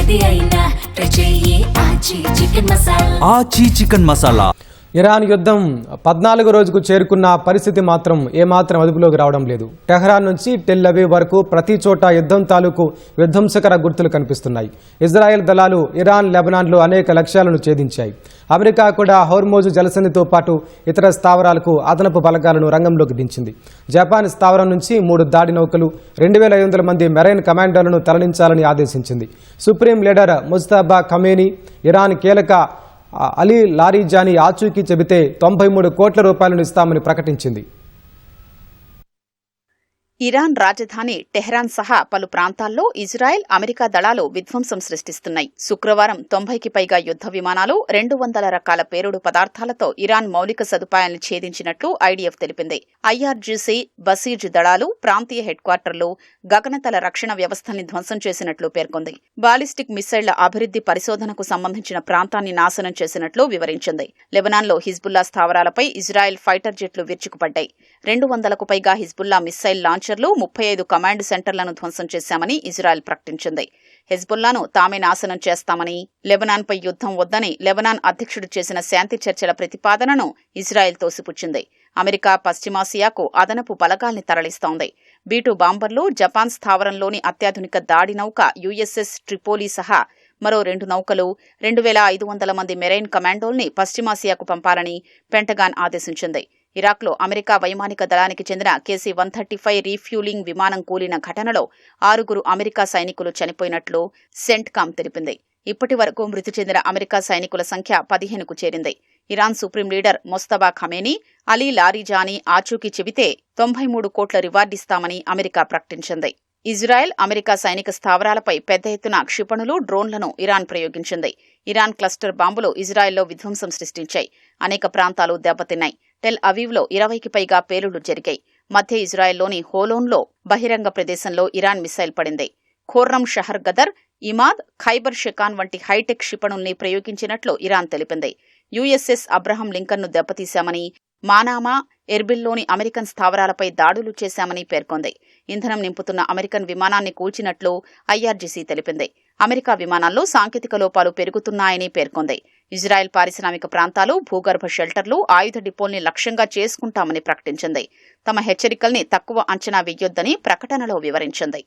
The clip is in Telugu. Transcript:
ఏది అయినా ట్రై చెయ్యి ఆచి చికెన్ మసాలా. ఇరాన్ యుద్ధం 14వ రోజుకు చేరుకున్న పరిస్థితి మాత్రం ఏమాత్రం అదుపులోకి రావడం లేదు. టెహ్రాన్ నుంచి టెల్ అవీవ్ వరకు ప్రతి చోట యుద్ధం తాలూకు విధ్వంసకర గుర్తులు కనిపిస్తున్నాయి. ఇజ్రాయెల్ దళాలు ఇరాన్, లెబనాన్లో అనేక లక్ష్యాలను ఛేదించాయి. అమెరికా కూడా హోర్మోజు జలసంధితో పాటు ఇతర స్థావరాలకు అదనపు బలగాలను రంగంలోకి దించింది. జపాన్ స్థావరం నుంచి 3 దాడి నౌకలు, 2500 మంది మెరైన్ కమాండర్లను తరలించాలని ఆదేశించింది. సుప్రీం లీడర్ ముజ్తబా ఖమేనీ ఇరాన్ కీలక అలీ లారీజానీ ఆచూకీ చెబితే 93 కోట్ల రూపాయలను ఇస్తామని ప్రకటించింది. ఇరాన్ రాజధాని టెహ్రాన్ సహా పలు ప్రాంతాల్లో ఇజ్రాయెల్, అమెరికా దళాలు విధ్వంసం సృష్టిస్తున్నాయి. శుక్రవారం 90కి పైగా యుద్ధ విమానాలు, 200 రకాల పేలుడు పదార్థాలతో ఇరాన్ మౌలిక సదుపాయాలను ఛేదించినట్లు ఐడీఎఫ్ తెలిపింది. ఐఆర్జీసీ, బసీజ్ దళాలు ప్రాంతీయ హెడ్ క్వార్టర్లు, గగనతల రక్షణ వ్యవస్థల్ని ధ్వంసం చేసినట్లు పేర్కొంది. బాలిస్టిక్ మిసైళ్ల అభివృద్ధి పరిశోధనకు సంబంధించిన ప్రాంతాన్ని నాశనం చేసినట్లు వివరించింది. లెబనాన్లో హిజ్బుల్లా స్థావరాలపై ఇజ్రాయెల్ ఫైటర్ జెట్లు విరుచుకుపడ్డాయి. 200కు పైగా హిజ్బుల్లా మిస్సైల్ లాంచర్లు, 35 కమాండ్ సెంటర్లను ధ్వంసం చేశామని ఇజ్రాయెల్ ప్రకటించింది. హెజ్బుల్లాను తామే నాశనం చేస్తామని, లెబనాన్పై యుద్ధం వద్దని లెబనాన్ అధ్యక్షుడు చేసిన శాంతి చర్చల ప్రతిపాదనను ఇజ్రాయెల్ తోసిపుచ్చింది. అమెరికా పశ్చిమాసియాకు అదనపు బలగాల్ని తరలిస్తోంది. B-2 బాంబర్లు, జపాన్ స్థావరంలోని అత్యాధునిక దాడి నౌక USS ట్రిపోలి సహా మరో 2 నౌకలు, 2500 మంది మెరైన్ కమాండోల్ని పశ్చిమాసియాకు పంపాలని పెంటగాన్ ఆదేశించింది. ఇరాక్లో అమెరికా వైమానిక దళానికి చెందిన KC-135 రీఫ్యూలింగ్ విమానం కూలిన ఘటనలో 6 అమెరికా సైనికులు చనిపోయినట్లు సెంట్కామ్ తెలిపింది. ఇప్పటి వరకు మృతి చెందిన అమెరికా సైనికుల సంఖ్య 15కు చేరింది. Iran supreme leader Mojtaba Khamenei Ali Larijani ఆచూకీ చెబితే 93 కోట్ల రివార్డిస్తామని అమెరికా ప్రకటించింది. ఇజ్రాయెల్, అమెరికా సైనిక స్థావరాలపై పెద్ద ఎత్తున క్షిపణులు, డ్రోన్లను ఇరాన్ ప్రయోగించింది. ఇరాన్ క్లస్టర్ బాంబులు ఇజ్రాయెల్లో విధ్వంసం సృష్టించాయి. అనేక ప్రాంతాలు దెబ్బతిన్నాయి. టెల్ అవీవ్లో 20కి పైగా పేలుళ్లు జరిగాయి. మధ్య ఇజ్రాయెల్లోని హోలోన్లో బహిరంగ ప్రదేశంలో ఇరాన్ మిసైల్ పడింది. ఖోర్రం షహర్ గదర్, ఇమాద్, ఖైబర్ షెకాన్ వంటి హైటెక్ క్షిపణుల్ని ప్రయోగించినట్లు ఇరాన్ తెలిపింది. USS అబ్రహం లింకన్ను దెబ్బతీశామని, మానామా, ఎర్బిల్లోని అమెరికన్ స్థావరాలపై దాడులు చేశామని పేర్కొంది. ఇంధనం నింపుతున్న అమెరికన్ విమానాన్ని కూల్చినట్లు IRGC తెలిపింది. అమెరికా విమానాల్లో సాంకేతిక లోపాలు పెరుగుతున్నాయని పేర్కొంది. ఇజ్రాయెల్ పారిశ్రామిక ప్రాంతాలు, భూగర్భ షెల్టర్లు, ఆయుధ డిపోల్ని లక్ష్యంగా చేసుకుంటామని ప్రకటించింది. తమ హెచ్చరికల్ని తక్కువ అంచనా వెయ్యొద్దని ప్రకటనలో వివరించింది.